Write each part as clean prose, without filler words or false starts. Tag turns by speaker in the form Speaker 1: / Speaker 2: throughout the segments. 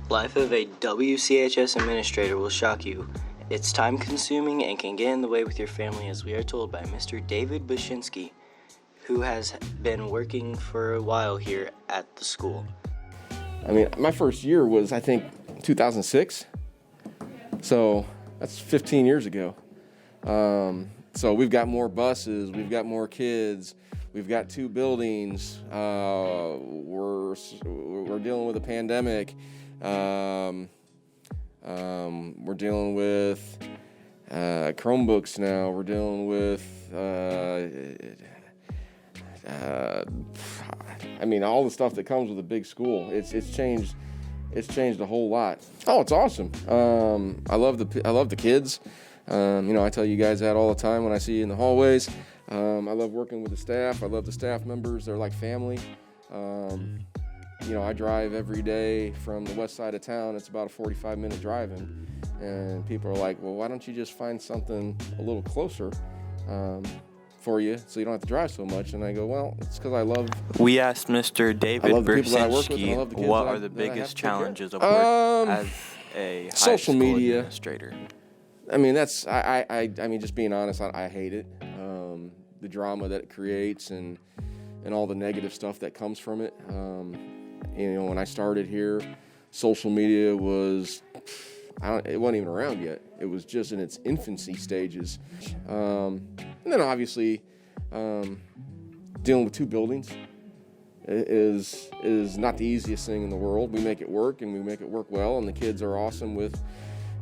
Speaker 1: Life of a WCHS administrator will shock you. It's time-consuming and can get in the way with your family, as we are told by Mr. David Bechinski, who has been working for a while here at the school.
Speaker 2: I mean, my first year was, I think, 2006. So that's 15 years ago. So we've got more buses, we've got more kids, we've got 2 buildings. We're dealing with a pandemic. We're dealing with Chromebooks now. We're dealing with, I mean, all the stuff that comes with a big school. It's changed a whole lot. Oh, it's awesome. I love the kids. I tell you guys that all the time when I see you in the hallways. I love working with the staff. I love the staff members. They're like family. I drive every day from the west side of town. It's about a 45-minute drive in. And people are like, well, why don't you just find something a little closer for you so you don't have to drive so much? And I go, well, it's because I love...
Speaker 3: We asked Mr. David Bechinski what are the biggest challenges of work as a high
Speaker 2: social
Speaker 3: school
Speaker 2: media
Speaker 3: administrator.
Speaker 2: I mean, I mean, just being honest, I hate it. The drama that it creates and all the negative stuff that comes from it. When I started here, social media was, it wasn't even around yet. It was just in its infancy stages. And then obviously, dealing with 2 buildings is not the easiest thing in the world. We make it work, and we make it work well, and the kids are awesome with,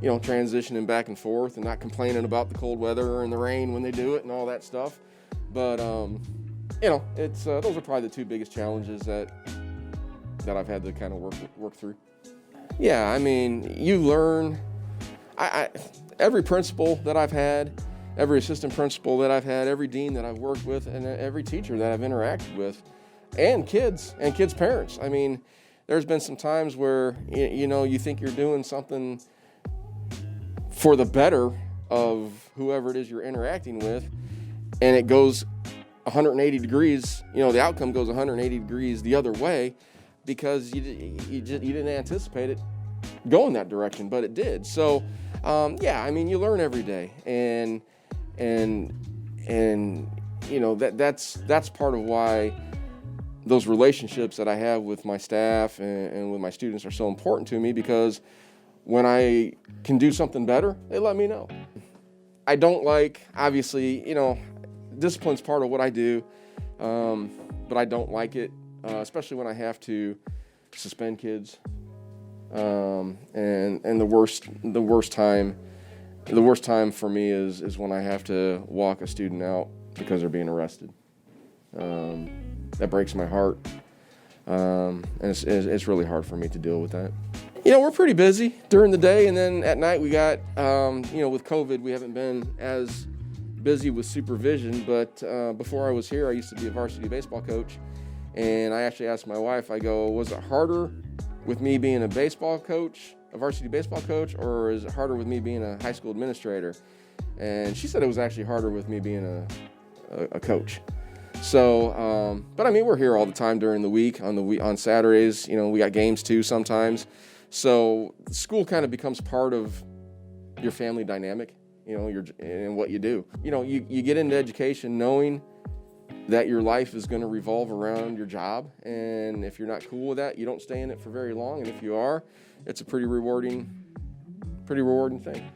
Speaker 2: transitioning back and forth and not complaining about the cold weather and the rain when they do it and all that stuff. But, it's those are probably the 2 biggest challenges that I've had to kind of work through. Yeah, I mean, you learn. Every principal that I've had, every assistant principal that I've had, every dean that I've worked with, and every teacher that I've interacted with, and kids parents. I mean, there's been some times where, you think you're doing something for the better of whoever it is you're interacting with, and it goes 180 degrees, the outcome goes 180 degrees the other way because you didn't anticipate it going that direction, but it did. So, I mean, you learn every day, and that's part of why those relationships that I have with my staff and with my students are so important to me, because when I can do something better, they let me know. I don't like, obviously, discipline's part of what I do, but I don't like it, especially when I have to suspend kids. And the worst time for me is when I have to walk a student out because they're being arrested. That breaks my heart, and it's really hard for me to deal with that. We're pretty busy during the day, and then at night we got, with COVID, we haven't been as busy with supervision, but before I was here, I used to be a varsity baseball coach, and I actually asked my wife, I go, was it harder with me being a varsity baseball coach, or is it harder with me being a high school administrator? And she said it was actually harder with me being a coach. So, but I mean, we're here all the time during the week. On Saturdays, we got games too sometimes. So school kind of becomes part of your family dynamic, and what you do. You get into education knowing that your life is going to revolve around your job, and if you're not cool with that, you don't stay in it for very long. And if you are, it's a pretty rewarding thing.